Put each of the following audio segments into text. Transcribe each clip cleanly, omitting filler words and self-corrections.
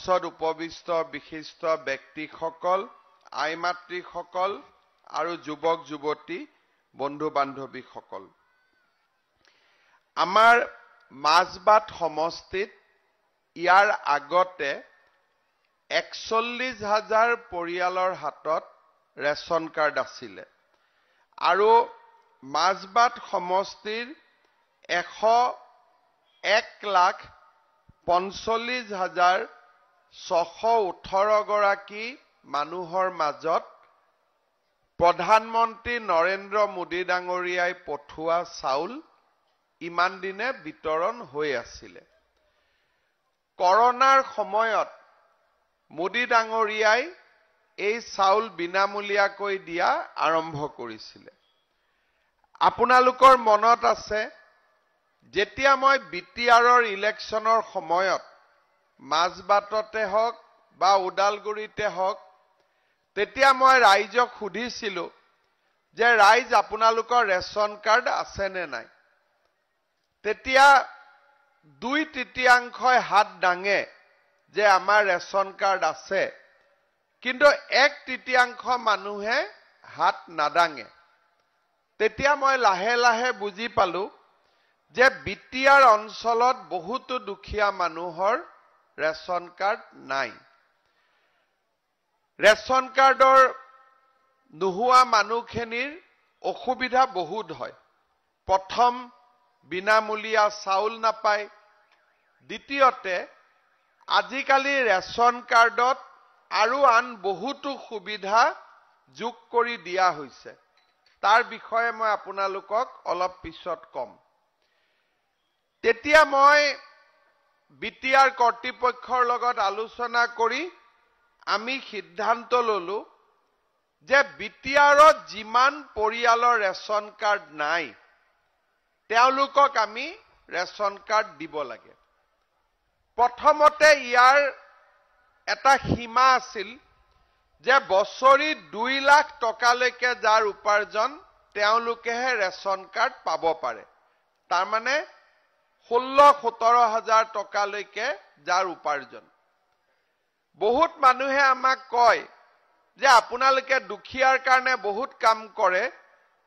মঞ্চত উপবিষ্ট বিশিষ্ট ব্যক্তিসকল, আইমাতৃসকল আৰু যুৱক যুৱতী, বন্ধু বান্ধৱীসকল, আমাৰ মাজবাট সমষ্টিত ইয়াৰ আগতে 41,000 পৰিয়ালৰ হাতত ৰেচন কাৰ্ড আছিলে আৰু মাজবাট সমষ্টিৰ 1,45,618 গৰাকী মানুহৰ মাজত প্ৰধানমন্ত্ৰী নৰেন্দ্ৰ মোদী ডাঙৰীয়াই পঠোৱা চাউল ইমান দিনে বিতৰণ হৈ আছিলে। কৰোনাৰ সময়ত মোদী ডাঙৰীয়াই এই চাউল বিনামূলীয়াকৈ দিয়া আৰম্ভ কৰিছিলে। আপোনালোকৰ মনত আছে, যেতিয়া মই বিটিআৰৰ ইলেকশ্যনৰ সময়ত মাজবাটতে হওক বা ওদালগুৰিতে হওক, তেতিয়া মই ৰাইজক সুধিছিলো যে ৰাইজ আপোনালোকৰ ৰেচন কাৰ্ড আছে নে নাই। তেতিয়া 2/3 হাত দাঙে যে আমাৰ ৰেচন কাৰ্ড আছে, কিন্তু 1/3 মানুহে হাত নাদাঙে। তেতিয়া মই লাহে লাহে বুজি পালো যে বিটিআৰ অঞ্চলত বহুতো দুখীয়া মানুহৰ ৰেচন কাৰ্ড নাই। ৰেচন কাৰ্ডৰ নোহোৱা মানুহখিনিৰ অসুবিধা বহুত হয়। প্ৰথম, বিনামূলীয়া চাউল নাপায়। দ্বিতীয়তে, আজিকালি ৰেচন কাৰ্ডত আৰু আন বহুতো সুবিধা যোগ কৰি দিয়া হৈছে। তাৰ বিষয়ে মই আপোনালোকক অলপ পিছত কম। তেতিয়া মই বিটিআৰ কৰ্তৃপক্ষৰ লগত আলোচনা কৰি আমি সিদ্ধান্ত ললো যে বিটিআৰত যিমান পৰিয়ালৰ ৰেচন কাৰ্ড নাই, তেওঁলোকক আমি ৰেচন কাৰ্ড দিব লাগে। প্ৰথমতে ইয়াৰ এটা সীমা আছিল যে বছৰি 2 লাখ টকালৈকে যাৰ উপাৰ্জন, তেওঁলোকেহে ৰেচন কাৰ্ড পাব পাৰে। তাৰমানে 16-17 হাজাৰ টকালৈকে যাৰ উপাৰ্জন। বহুত মানুহে আমাক কয় যে আপোনালোকে দুখীয়াৰ কাৰণে বহুত কাম কৰে,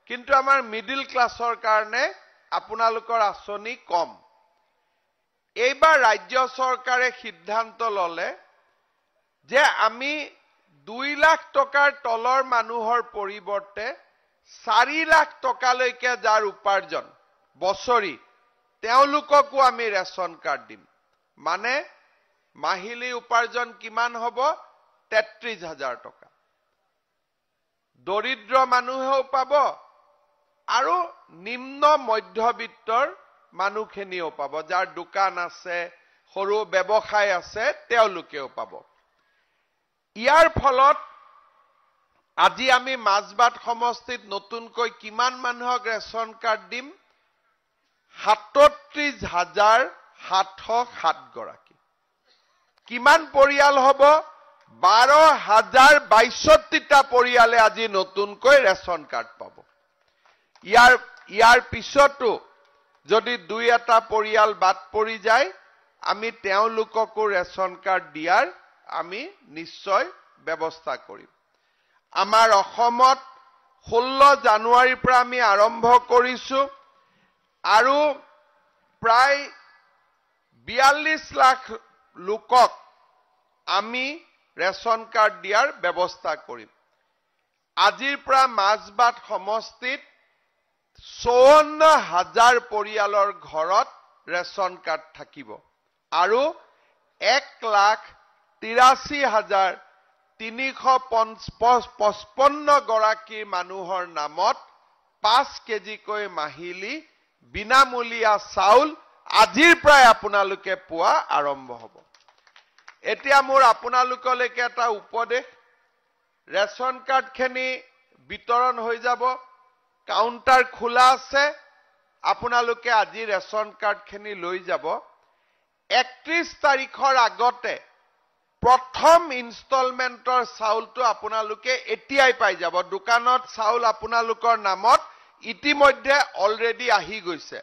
কিন্তু আমাৰ মিডিল ক্লাছৰ কাৰণে আপোনালোকৰ আঁচনি কম। এইবাৰ ৰাজ্য চৰকাৰে সিদ্ধান্ত ললে যে আমি 2 লাখ টকাৰ তলৰ মানুহৰ পৰিৱৰ্তে 4 লাখ টকালৈকে যাৰ উপাৰ্জন বছৰি, তেওঁলোককো আমি ৰেচন কাৰ্ড দিম। মানে মাহিলী উপাৰ্জন কিমান হ'ব? 33,000 টকা। দৰিদ্ৰ মানুহেও পাব আৰু নিম্ন মধ্যবিত্তৰ মানুহখিনিও পাব। যাৰ দোকান আছে, সৰু ব্যৱসায় আছে, তেওঁলোকেও পাব। ইয়াৰ ফলত আজি আমি মাজবাট সমষ্টিত নতুনকৈ কিমান মানুহক ৰেচন কাৰ্ড দিম? 37,707 গৰাকী। কিমান পৰিয়াল হ'ব? 12,062টা পৰিয়ালে আজি নতুনকৈ ৰেচন কাৰ্ড পাব। ইয়াৰ পিছতো যদি 2-এটা পৰিয়াল বাদ পৰি যায়, আমি তেওঁলোককো ৰেচন কাৰ্ড দিয়াৰ আমি নিশ্চয় ব্যৱস্থা কৰিম। আমাৰ অসমত 16 জানুৱাৰীৰ পৰা আমি আৰম্ভ কৰিছো আৰু প্ৰায় 42 লাখ লোকক আমি ৰেচন কাৰ্ড দিয়াৰ ব্যৱস্থা কৰিম। আজিৰ পৰা মাজবাট সমষ্টিত 54,000 পৰিয়ালৰ ঘৰত ৰেচন কাৰ্ড থাকিব আৰু 1,83,355 গৰাকী মানুহৰ নামত 5 কেজিকৈ মাহিলী বিনামূলীয়া চাউল আজিৰ পৰাই আপোনালোকে পোৱা আৰম্ভ হ'ব। এতিয়া মোৰ আপোনালোকলৈকে এটা উপদেশ, ৰেচন কাৰ্ডখিনি বিতৰণ হৈ যাব, কাউণ্টাৰ খোলা আছে, আপোনালোকে আজি ৰেচন কাৰ্ডখিনি লৈ যাব। 31 তাৰিখৰ আগতে প্ৰথম ইনষ্টলমেণ্টৰ চাউলটো আপোনালোকে এতিয়াই পাই যাব। দোকানত চাউল আপোনালোকৰ নামত ইতিমধ্যে অলৰেডি আহি গৈছে।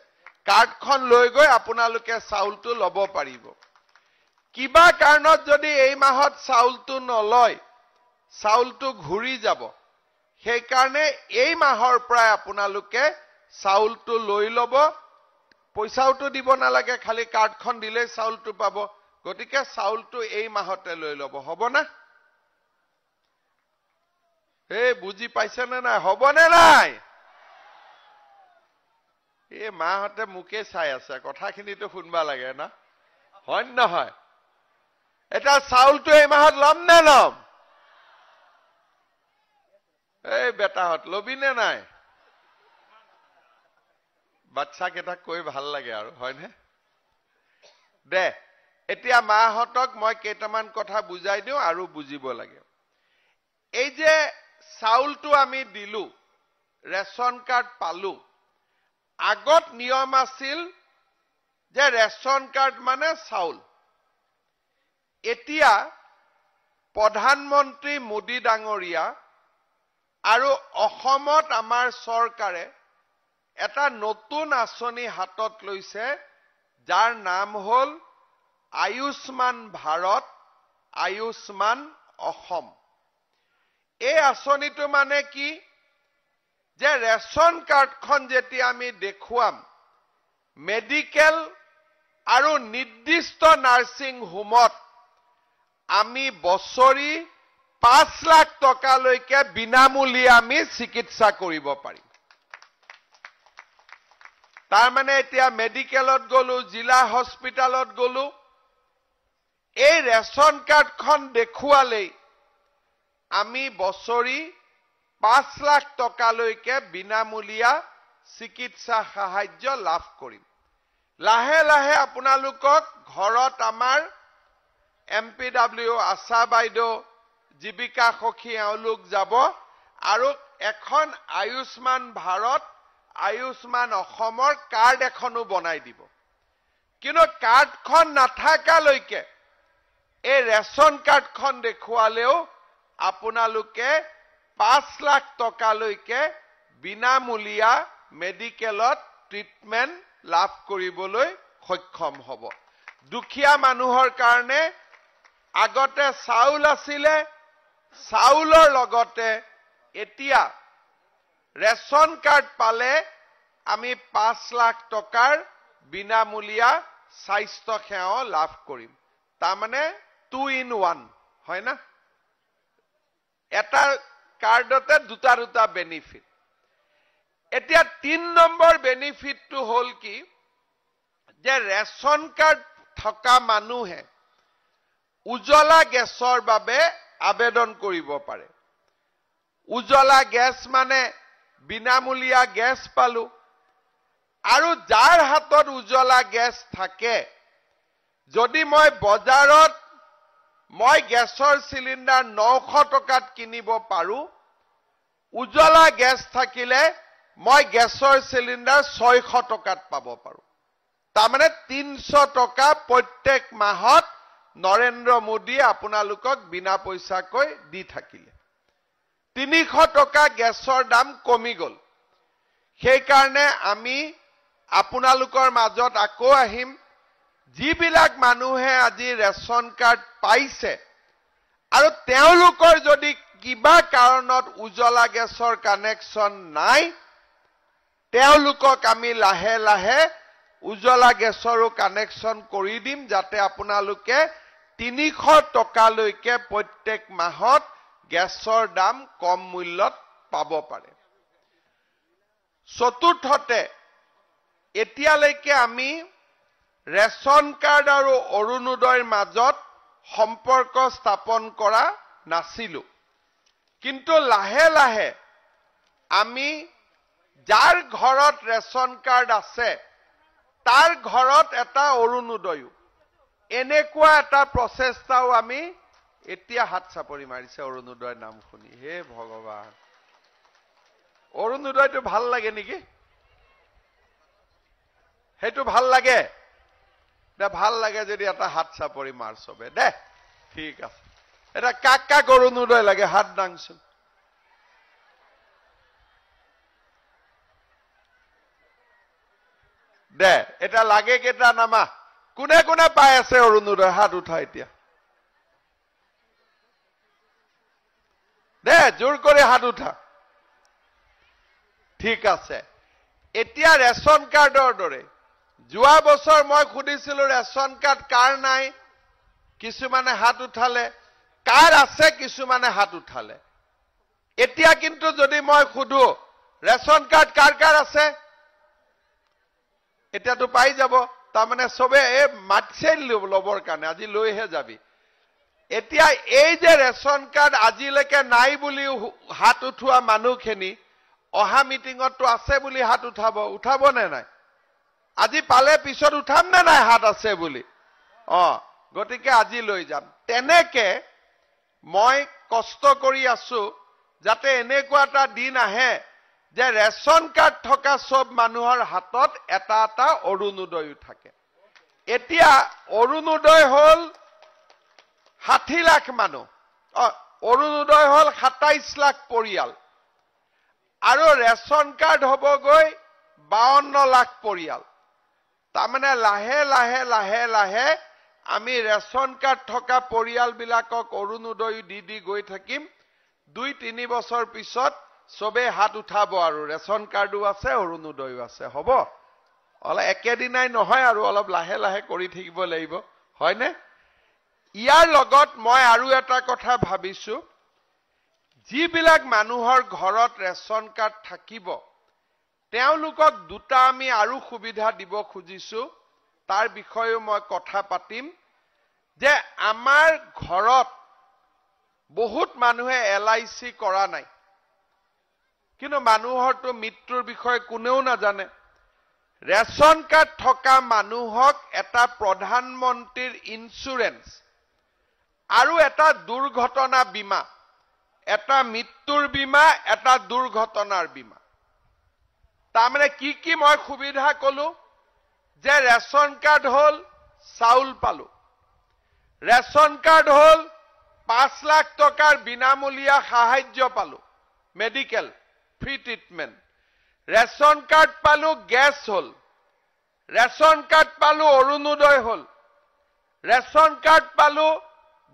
কাৰ্ডখন লৈ গৈ আপোনালোকে চাউলটো ল'ব পাৰিব। কিবা কাৰণত যদি এই মাহত চাউলটো নলয়, চাউলটো ঘূৰি যাব। সেই কাৰণে এই মাহৰ পৰাই আপোনালোকে চাউলটো লৈ ল'ব। পইচাওটো দিব নালাগে, খালি কাৰ্ডখন দিলেই চাউলটো পাব। গতিকে চাউলটো এই মাহতে লৈ ল'ব, হ'ব না? এই বুজি পাইছে নে নাই? হ'ব নে নাই? এই মাহঁতে মোকে চাই আছে, কথাখিনিতো শুনবা লাগে না, হয় নহয়? এটা চাউলটো এই মাহত ল'ম নে ল'ম? এই বেটাহঁত লবি নে নাই? বাচ্চাকেইটাক কৈ ভাল লাগে আৰু, হয়নে? দে এতিয়া মাহঁতক মই কেইটামান কথা বুজাই দিওঁ আৰু বুজিব লাগে। এই যে চাউলটো আমি দিলো, ৰেচন কাৰ্ড পালো, আগত নিয়ম আছিল যে ৰেচন কাৰ্ড মানে চাউল। এতিয়া প্ৰধানমন্ত্ৰী মোদী ডাঙৰীয়া আৰু অসমত আমাৰ চৰকাৰে এটা নতুন আঁচনি হাতত লৈছে, যাৰ নাম হ'ল আয়ুষ্মান ভাৰত, আয়ুষ্মান অসম। এই আঁচনিটো মানে কি? যে ৰেচন কাৰ্ডখন যেতিয়া আমি দেখুৱাম, মেডিকেল আৰু নিৰ্দিষ্ট নাৰ্ছিং হোমত আমি বছৰি 5 লাখ টকালৈকে বিনামূলীয়া আমি চিকিৎসা কৰিব পাৰিম। তাৰ মানে এতিয়া মেডিকেলত গলো, জিলা হস্পিটালত গলো, এই ৰেচন কাৰ্ডখন দেখুৱালেই আমি বছৰি 5 লাখ টকালৈকে বিনামূলীয়া চিকিৎসা সাহায্য লাভ কৰিম। লাহে লাহে আপোনালোকক ঘৰত আমাৰ MPW, আশা বাইদেউ, জীৱিকা সখী এওঁলোক যাব আৰু এখন আয়ুষ্মান ভাৰত, আয়ুষ্মান অসমৰ কাৰ্ড এখনো বনাই দিব। কিন্তু কাৰ্ডখন নাথাকালৈকে এই ৰেচন কাৰ্ডখন দেখুৱালেও আপোনালোকে 5 লাখ টকালৈকে বিনামূলীয়া মেডিকেলত ট্ৰিটমেণ্ট লাভ কৰিবলৈ সক্ষম হ'ব। দুখীয়া মানুহৰ কাৰণে আগতে চাউল আছিলে, চাউলৰ লগতে এতিয়া ৰেচন কাৰ্ড পালে আমি 5 লাখ টকাৰ বিনামূলীয়া স্বাস্থ্য সেৱা লাভ কৰিম। তাৰমানে 2 in 1, হয় না? এটা কাৰ্ডতে দুটা বেনিফিট। এতিয়া 3 নম্বৰ বেনিফিটটো হ'ল কি? যে ৰেচন কাৰ্ড থকা মানুহে উজ্জ্বলা গেছৰ বাবে আবেদন কৰিব পাৰে। উজ্জ্বলা গেছ মানে বিনামূলীয়া গেছ পালো। আৰু যাৰ হাতত উজ্জ্বলা গেছ থাকে, যদি মই বজাৰত গেছৰ চিলিণ্ডাৰ 900 টকাত কিনিব পাৰো, উজ্জ্বলা গেছ থাকিলে মই গেছৰ চিলিণ্ডাৰ 600 টকাত পাব পাৰো। তাৰমানে 300 টকা প্ৰত্যেক মাহত নৰেন্দ্ৰ মোদীয়ে আপোনালোকক বিনা পইচাকৈ দি থাকিলে। 300 টকা গেছৰ দাম কমি গ'ল। সেই কাৰণে আমি আপোনালোকৰ মাজত আকৌ আহিম, যিবিলাক মানুহে আজি ৰেচন কাৰ্ড পাইছে আৰু তেওঁলোকৰ যদি কিবা কাৰণত উজ্জ্বলা গেছৰ কানেকশ্যন নাই, তেওঁলোকক আমি লাহে লাহে উজ্জ্বলা গেছৰো কানেকশ্যন কৰি দিম, যাতে আপোনালোকে 300 টকালৈকে প্ৰত্যেক মাহত গেছৰ দাম কম মূল্যত পাব পাৰে। চতুৰ্থতে, এতিয়ালৈকে আমি ৰেচন কাৰ্ড আৰু অৰুণোদয়ৰ মাজত সম্পৰ্ক স্থাপন কৰা নাছিলো। কিন্তু লাহে লাহে আমি যাৰ ঘৰত ৰেচন কাৰ্ড আছে তাৰ ঘৰত এটা অৰুণোদয়ো, এনেকুৱা এটা প্ৰচেষ্টাও আমি এতিয়া হাত চাপৰি মাৰিছে অৰুণোদয়ৰ নাম শুনি। হে ভগৱান, অৰুণোদয়টো ভাল লাগে নেকি? সেইটো ভাল লাগে? দে ভাল লাগে যদি এটা হাত চাপৰি মাৰ চবে দে। ঠিক আছে, এটা কাক কাক অৰুণোদয় লাগে হাত দাংচোন। দে এটা লাগে কেইটা নামা কোনে কোনে পাই আছে অৰুণোদয় হাত উঠা এতিয়া দে জোৰ কৰি হাত উঠা ঠিক আছে এতিয়া ৰেশন কাৰ্ডৰ দৰে যোৱা বছৰ মই খুদিছিলো ৰেশন কাৰ্ড কাৰ নাই কিছুমানে হাত উঠালে কাৰ আছে কিছুমানে হাত উঠালে এতিয়া কিন্তু যদি মই খুদু ৰেশন কাৰ্ড কাৰ কাৰ আছে এতিয়াতো পাই যাব তাৰমানে সবে এই মাতছে লবৰ কাৰণে আজি লৈহে যাবি এতিয়া এই যে ৰেশন কাৰ্ড আজিলৈকে নাই বুলি হাত উঠোৱা মানুহখিনি অহা মিটিঙতটো আছে বুলি হাত উঠাব নে নাই আজি পালে পিছত উঠাম নে নাই হাত আছে বুলি গতিকে আজি লৈ যাম তেনেকে মই কষ্ট কৰি আছো যাতে এনেকুৱা এটা দিন আহে যে ৰেশন কাৰ্ড থকা সব মানুহৰ হাতত এটা এটা অৰুণোদয় থাকে এতিয়া অৰুণোদয় হল 60 লাখ মানুহ অৰুণোদয় হল 27 লাখ পৰিয়াল আৰু ৰেশন কাৰ্ড হবগৈ 52 লাখ পৰিয়াল তাৰমানে লাহে লাহে লাহে লাহে আমি ৰেশন কাৰ্ড থকা পৰিয়াল বিলাকক অৰুণোদয় দি গৈ থাকিম 2-3 বছৰ পিছত সবে হাত উঠাব আৰু ৰেশন কাৰ্ডও আছে অৰুণোদয়ও আছে হ'ব অলপ একেদিনাই নহয় আৰু অলপ লাহে লাহে কৰি থাকিব লাগিব হয়নে ইয়াৰ লগত মই আৰু এটা কথা ভাবিছো যিবিলাক মানুহৰ ঘৰত ৰেশন কাৰ্ড থাকিব তেওঁলোকক দুটা আমি আৰু সুবিধা দিব খুজিছো তাৰ বিষয়েও মই কথা পাতিম যে আমাৰ ঘৰত বহুত মানুহে এলআইসি কৰা নাই কিন্তু মানুহৰটো মৃত্যুৰ বিষয়ে কোনেও নাজানে ৰেশন কাৰ্ড থকা মানুহক এটা প্ৰধানমন্ত্ৰীৰ ইন্সুৰেন্স আৰু এটা দুৰ্ঘটনা বীমা এটা মৃত্যুৰ বীমা এটা দুৰ্ঘটনাৰ বীমা তাৰমানে কি মই সুবিধা কলো যে ৰেশন কাৰ্ড হল চাউল পালো ৰেশন কাৰ্ড হল 5 লাখ টকাৰ বিনামূলীয়া সাহায্য পালো medical free treatment ration card পালো গ্যাস হল ৰেশন কাৰ্ড পালো অৰুণোদয় হল ৰেশন কাৰ্ড পালো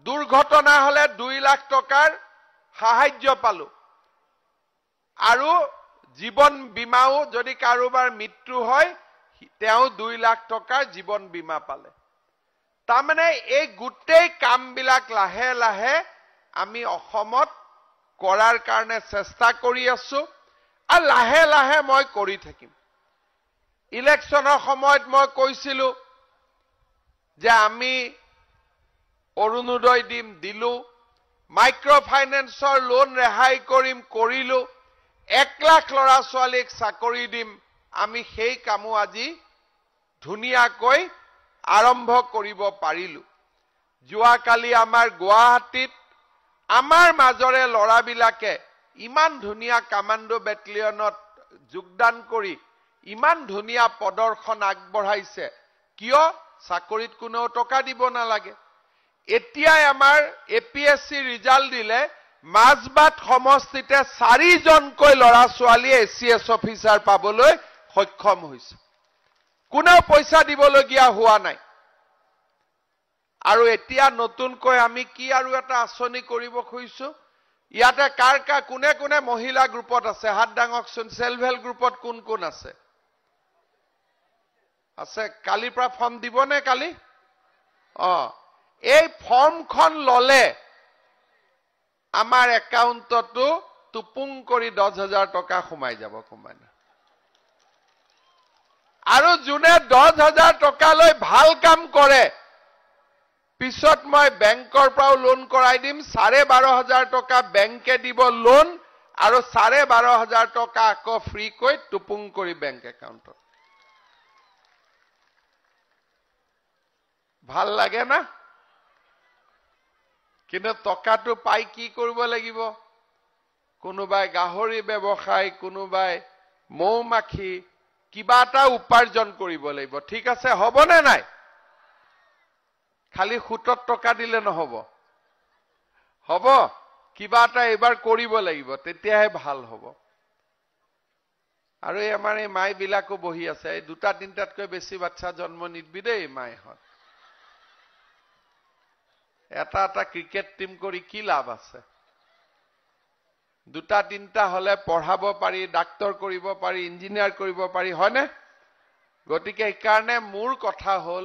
দুৰ্ঘটনা হলে 2 লাখ টকাৰ সাহায্য পালো আৰু জীবন বীমাও যদি কাৰোবাৰ মৃত্যু হয় তেওঁ 2 লাখ টকাৰ জীবন বীমা পালে তাৰমানে এই গুটেই কামবিলাক লাহে লাহে আমি অসমত কৰাৰ কাৰণে চেষ্টা কৰি আছো আৰু লাহে লাহে মই কৰি থাকিম ইলেকশ্যনৰ সময়ত মই কৈছিলো যে আমি অৰুণোদয় দিলো মাইক্ৰ ফাইনেন্সৰ লোন ৰেহাই কৰিলো 1 লাখ লৰা ছোৱালীক চাকৰি দিম আমি সেই কামো আজি ধুনিয়াকৈ আৰম্ভ কৰিব পাৰিলো যোৱাকালি আমাৰ গুৱাহাটীত আমাৰ মাজৰে লৰাবিলাকে ইমান ধুনিয়া কমান্ডো বেটেলিয়নত যোগদান কৰি ইমান ধুনিয়া প্ৰদৰ্শন আগবঢ়াইছে কিয় চাকৰিত কোনো টকা দিব নালাগে এতিয়া আমাৰ এপিএসসি ৰিজাল্ট দিলে মাজবাট সমষ্টিতে 4 জনকৈ লৰা ছোৱালী এসিএস অফিচাৰ পাবলৈ সক্ষম হৈছে কোনো পইচা দিবলগীয়া হোৱা নাই আৰু এতিয়া নতুনকৈ আমি কি আৰু এটা আঁচনি কৰিব খুজিছো ইয়াতে কাৰ কোনে মহিলা গ্ৰুপত আছে হাত ডাঙকচোন সেলফ হেল্প গ্ৰুপত কোন আছে কালিৰ পৰা ফৰ্ম দিব নে কালি এই ফৰ্মখন ললে আমাৰ একাউণ্টতো টুপুং কৰি 10,000 টকা সোমাই যাব আৰু যোনে 10,000 টকা লৈ ভাল কাম কৰে পিছত মই বেংকৰ পৰাও লোন কৰাই দিম 12,500 টকা বেংকে দিব লোন আৰু 12,500 টকা আকৌ ফ্ৰী কৈ টুপুং কৰি বেংক একাউণ্টত ভাল লাগে না কিন্তু টকাটো পাই কি কৰিব লাগিব কোনোবাই গাহৰি ব্যৱসায় কোনোবাই মৌমাখি কিবা এটা উপাৰ্জন কৰিব লাগিব ঠিক আছে হ'ব নে নাই খালি 70 টকা দিলে নহব হ'ব কিবা এটা এবাৰ কৰিব লাগিব তেতিয়াহে ভাল হ'ব আৰু আমাৰ এই মাই বিলাকো বহি আছে এই 2-3টাতকৈ বেছি বাচ্চা জন্ম নিদিবি দেই মাইহত এটা এটা ক্ৰিকেট টিম কৰি কি লাভ আছে? দুটা তিনটা হলে পঢ়াব পাৰি, ডাক্তৰ কৰিব পাৰি, ইঞ্জিনিয়াৰ কৰিব পাৰি, হয়নে? গতিকে এইকাৰণে মোৰ কথা হ'ল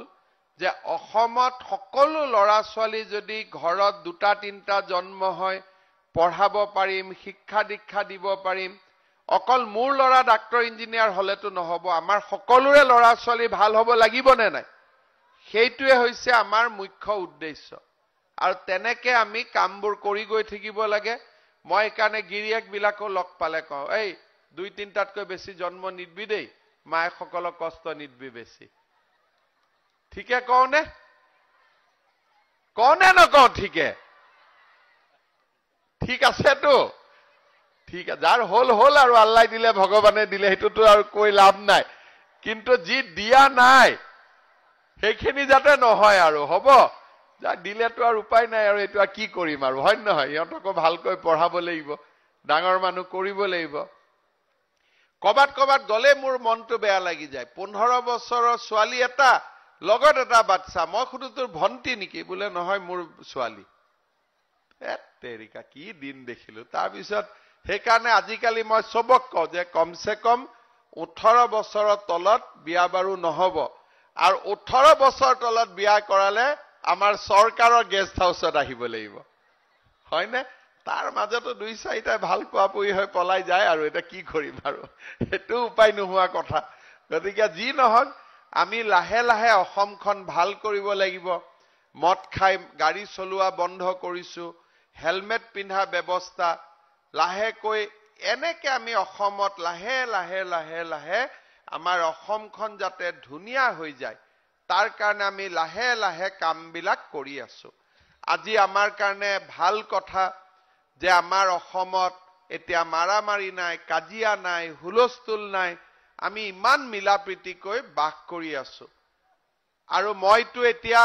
যে অসমত সকলো ল'ৰা ছোৱালী যদি ঘৰত দুটা তিনটা জন্ম হয়, পঢ়াব পাৰিম, শিক্ষা দীক্ষা দিব পাৰিম। অকল মোৰ ল'ৰা ডাক্তৰ ইঞ্জিনিয়াৰ হলেতো নহব, আমাৰ সকলোৰে ল'ৰা ছোৱালী ভাল হ'ব লাগিব নে নাই? সেইটোৱে হৈছে আমাৰ মুখ্য উদ্দেশ্য। আৰু তেনেকে আমি কামবোৰ কৰি গৈ থাকিব লাগে। মই এইকাৰণে গিৰিয়েকবিলাকো লগ পালে কওঁ, এই 2-3টাতকৈ বেছি জন্ম নিদবি দেই, মায়েকসকলক কষ্ট নিদবি বেছি। ঠিকে কওঁ নে? কওঁ নে নকওঁ? ঠিকে, ঠিক আছেতো? ঠিক আছে, যাৰ হল হল আৰু আল্লাহ দিলে ভগৱানে দিলে, সেইটোতো আৰু কৈ লাভ নাই। কিন্তু যি দিয়া নাই সেইখিনি যাতে নহয় আৰু, হ'ব? যাক দিলেতো আৰু উপায় নাই আৰু, এইটো কি কৰিম আৰু, হয় নহয়? ইহঁতকো ভালকৈ পঢ়াব লাগিব, ডাঙৰ মানুহ কৰিব লাগিব। কবাত কবাত গলে মোৰ মনটো বেয়া লাগি যায়। 15 বছৰৰ ছোৱালী এটা, লগত এটা বাচ্চা। মই সুধো তোৰ ভণ্টি নেকি? বোলে নহয়, মোৰ ছোৱালী। তেৰিকা কি দিন দেখিলো। তাৰপিছত সেইকাৰণে আজিকালি মই চবক কওঁ যে কমচে কম 18 বছৰৰ তলত বিয়া বাৰু নহব। আৰু 18 বছৰ তলত বিয়া কৰালে আমাৰ চৰকাৰৰ গেষ্ট হাউচত আহিব লাগিব, হয়নে? তাৰ মাজতো 2-4টাই ভাল পোৱা পুই হৈ পলাই যায় আৰু, এটা কি কৰিম আৰু, সেইটো উপায় নোহোৱা কথা। গতিকে যি নহওক, আমি লাহে লাহে অসমখন ভাল কৰিব লাগিব। মদ খাই গাড়ী চলোৱা বন্ধ কৰিছো, হেলমেট পিন্ধা ব্যৱস্থা লাহেকৈ, এনেকে আমি অসমত লাহে লাহে লাহে লাহে আমাৰ অসমখন যাতে ধুনীয়া হৈ যায়, তাৰ কাৰণে আমি লাহে লাহে কামবিলাক কৰি আছো। আজি আমাৰ কাৰণে ভাল কথা যে আমাৰ অসমত এতিয়া মাৰামাৰি নাই, কাজিয়া নাই, হুলস্থুল নাই। আমি ইমান মিলাপ্ৰীতিকৈ বাস কৰি আছো। আৰু মইতো এতিয়া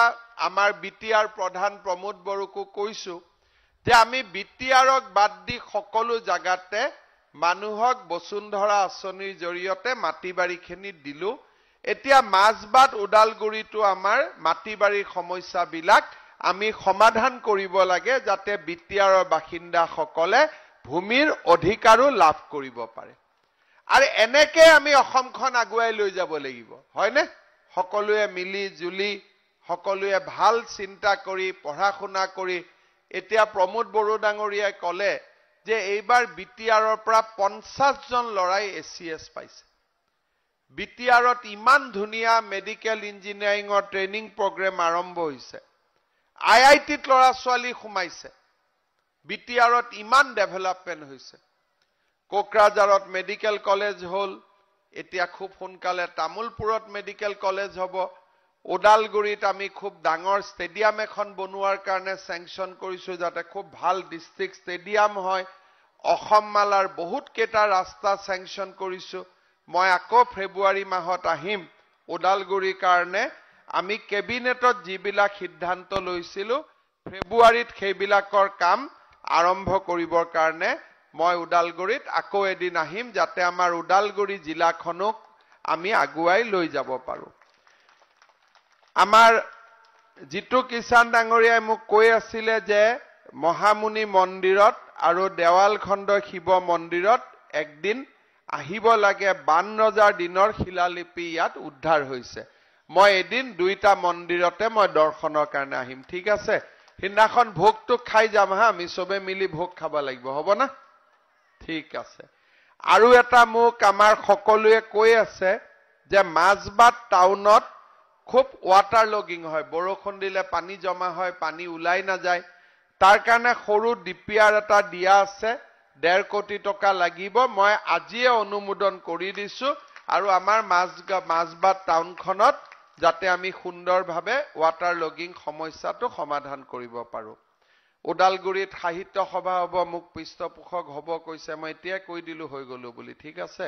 আমাৰ বিটিআৰ প্ৰধান প্ৰমোদ বড়োকো কৈছো যে আমি বিটিআৰক বাদ দি সকলো জাগাতে মানুহক বসুন্ধৰা আঁচনিৰ জৰিয়তে মাটি বাৰীখিনি দিলো। এতিয়া মাজবাট ওদালগুৰিটো আমাৰ মাটি বাৰীৰ সমস্যাবিলাক আমি সমাধান কৰিব লাগে, যাতে বিটিআৰৰ বাসিন্দাসকলে ভূমিৰ অধিকাৰো লাভ কৰিব পাৰে। আৰু এনেকে আমি অসমখন আগুৱাই লৈ যাব লাগিব, হয়নে? সকলোৱে মিলি জুলি, সকলোৱে ভাল চিন্তা কৰি, পঢ়া শুনা কৰি। এতিয়া প্ৰমোদ বড়ো ডাঙৰীয়াই কলে যে এইবাৰ বিটিআৰৰ পৰা 50 জন ল'ৰাই ACS পাইছে। বিটিআৰত ইমান ধুনীয়া মেডিকেল ইঞ্জিনিয়াৰিঙৰ ট্ৰেইনিং প্ৰগ্ৰেম আৰম্ভ হৈছে। IITত ল'ৰা ছোৱালী সোমাইছে। বিটিআৰত ইমান ডেভেলপমেন্ট হৈছে। কোকৰাঝাৰত মেডিকেল কলেজ হ'ল, এতিয়া খুব সোনকালে তামুলপুৰত মেডিকেল কলেজ হ'ব। ওদালগুৰিত আমি খুব ডাঙৰ ষ্টেডিয়াম এখন বনোৱাৰ কাৰণে চেংচন কৰিছো, যাতে খুব ভাল ডিষ্ট্ৰিক্ট ষ্টেডিয়াম হয়। অসম মালাৰ বহুত কেইটা ৰাস্তা চেংচন কৰিছো। মই আকৌ ফেব্ৰুৱাৰী মাহত আহিম ওদালগুৰিৰ কাৰণে। আমি কেবিনেটত যিবিলাক সিদ্ধান্ত লৈছিলো, ফেব্ৰুৱাৰীত সেইবিলাকৰ কাম আৰম্ভ কৰিবৰ কাৰণে মই ওদালগুৰিত আকৌ এদিন আহিম, যাতে আমাৰ ওদালগুৰি জিলাখনক আমি আগুৱাই লৈ যাব পাৰো। আমাৰ জিতু কিষাণ ডাঙৰীয়াই মোক কৈ আছিলে যে মহামুনি মন্দিৰত আৰু দেৱালখণ্ড শিৱ মন্দিৰত একদিন আহিব লাগে, বান ৰজাৰ দিনৰ শিলালিপি ইয়াত উদ্ধাৰ হৈছে। মই এদিন 2টা মন্দিৰতে মই দৰ্শনৰ কাৰণে আহিম, ঠিক আছে? সিদিনাখন ভোগটো খাই যাম হা, আমি চবে মিলি ভোগ খাব লাগিব, হ'ব না? ঠিক আছে। আৰু এটা মোক আমাৰ সকলোৱে কৈ আছে যে মাজবাট টাউনত খুব ৱাটাৰ লগিং হয়, বৰষুণ দিলে পানী জমা হয়, পানী ওলাই নাযায়। তাৰ কাৰণে সৰু ডিপিআৰ এটা দিয়া আছে, 1.5 কোটি টকা লাগিব। মই আজিয়ে অনুমোদন কৰি দিছো, আৰু আমাৰ মাজবাট টাউনখনত যাতে আমি সুন্দৰভাৱে ৱাটাৰ লগিং সমস্যাটো সমাধান কৰিব পাৰো। ওদালগুৰিত সাহিত্য সভা হ'ব, মোক পৃষ্ঠপোষক হ'ব কৈছে। মই এতিয়া কৈ দিলো হৈ গলো বুলি, ঠিক আছে?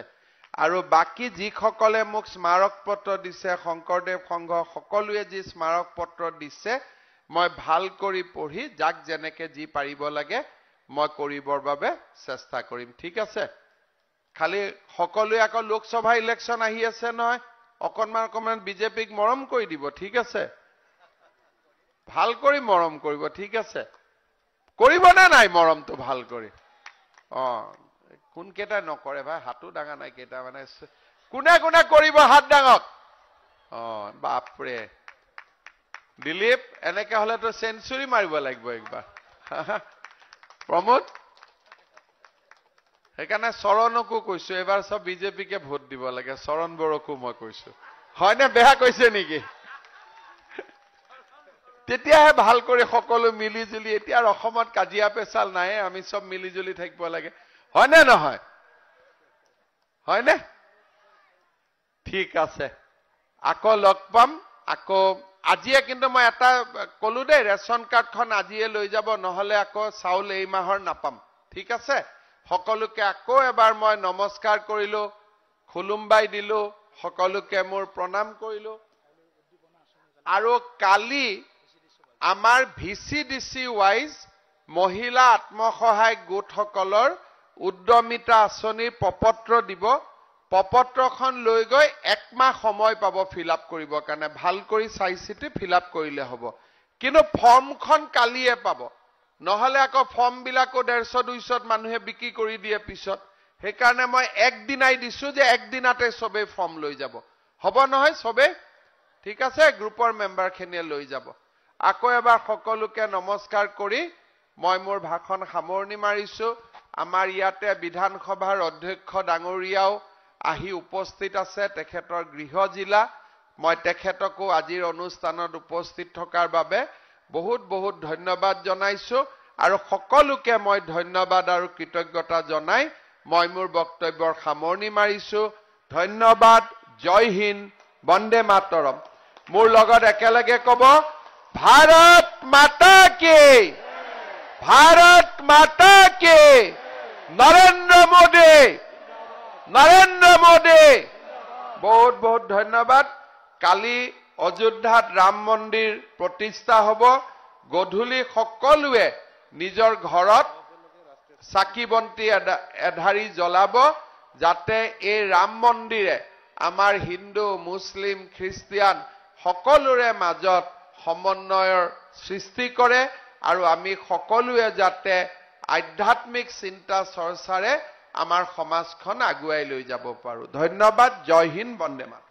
আৰু বাকি যিসকলে মোক স্মাৰক পত্ৰ দিছে, শংকৰদেৱ সংঘ সকলোৱে যি স্মাৰক পত্ৰ দিছে, মই ভাল কৰি পঢ়ি যাক যেনেকে যি পাৰিব লাগে মই কৰিবৰ বাবে চেষ্টা কৰিম, ঠিক আছে? খালি সকলোৱে আকৌ লোকসভা ইলেকশ্যন আহি আছে নহয়, অকণমান বিজেপিক মৰম কৰি দিব, ঠিক আছে? ভাল কৰি মৰম কৰিব ঠিক আছে কৰিব না নাই মৰমটো ভাল কৰি কোন কেইটা নকৰে ভাই হাতও ডাঙা নাই কেইটা মানে কোনে কোনে কৰিব হাত ডাঙক বাপৰে দিলীপ এনেকে হলেতো সেঞ্চুৰী মাৰিব লাগিব একবাৰ প্ৰমোদ সেইকাৰণে চৰণকো কৈছো এবাৰ সব বিজেপিকে ভোট দিব লাগে চৰণ বড়কো মই কৈছো হয়নে বেয়া কৈছে নেকি তেতিয়াহে ভাল কৰি সকলো মিলি জুলি এতিয়া অসমত কাজিয়া পেচাল নাই আমি সব মিলি জুলি থাকিব লাগে হয়নে নহয় হয়নে ঠিক আছে আকৌ লগ পাম আকৌ আজিয়ে কিন্তু মই এটা কলো দে ৰেশন কাৰ্ডখন আজিয়ে লৈ যাব নহলে আকৌ চাউল এই মাহৰ নাপাম ঠিক আছে সকলোকে আকৌ এবাৰ মই নমস্কাৰ কৰিলো খুলুমবাই দিলো সকলোকে মোৰ প্ৰণাম কৰিলো আৰু কালি আমাৰ ভিচিডিসি ওয়াইজ মহিলা আত্মসহায়ক গোটসকলৰ উদ্যমিতা আঁচনিৰ প্ৰপত্ৰ দিব প্ৰপত্ৰখন লৈ গৈ একমাহ সময় পাব ফিল আপ কৰিবৰ কাৰণে ভাল কৰি চাই চিতি ফিল আপ কৰিলে হ'ব কিন্তু ফৰ্মখন কালিয়ে পাব নহলে আকৌ ফৰ্ম বিলাকো 150-200 মানুহে বিক্ৰী কৰি দিয়ে পিছত সেইকাৰণে মই একদিনাই দিছো যে একদিনাতে সবে ফৰ্ম লৈ যাব হ'ব নহয় সবে ঠিক আছে গ্ৰুপৰ মেম্বাৰ খিনিয়ে লৈ যাব আকৌ এবাৰ সকলোকে নমস্কাৰ কৰি মই মোৰ ভাষণ সামৰণি মাৰিছো আমাৰ ইয়াতে বিধানসভাৰ অধ্যক্ষ ডাঙৰীয়াও আহি উপস্থিত আছে তেখেতৰ গৃহ জিলা মই তেখেতকো আজিৰ অনুষ্ঠানত উপস্থিত থকাৰ বাবে বহুত বহুত ধন্যবাদ জনাইছো আৰু সকলোকে মই ধন্যবাদ আৰু কৃতজ্ঞতা জনাই মই মোৰ বক্তব্যৰ সামৰণি মাৰিছো ধন্যবাদ জয় হিন্দ বন্দে মাতৰম মোৰ লগত একেলগে কব भारत माता की नरेंद्र मोदी बहुत बहुत धन्यवाद काली अयोध्यात राम मंदिर प्रतिष्ठा हब गधूली सकलोए निजर घरत चाकी बंती एधारी जलाब जाते ए राम मंदिरे आमार हिंदू मुस्लिम ख्रिस्टियान सकलोरे माजत সমন্বয়ৰ সৃষ্টি কৰে আৰু আমি সকলোৱে যাতে আধ্যাত্মিক চিন্তা চৰ্চাৰে আমাৰ সমাজখন আগুৱাই লৈ যাব পাৰো ধন্যবাদ জয় হিন্দ বন্দে মাতৰম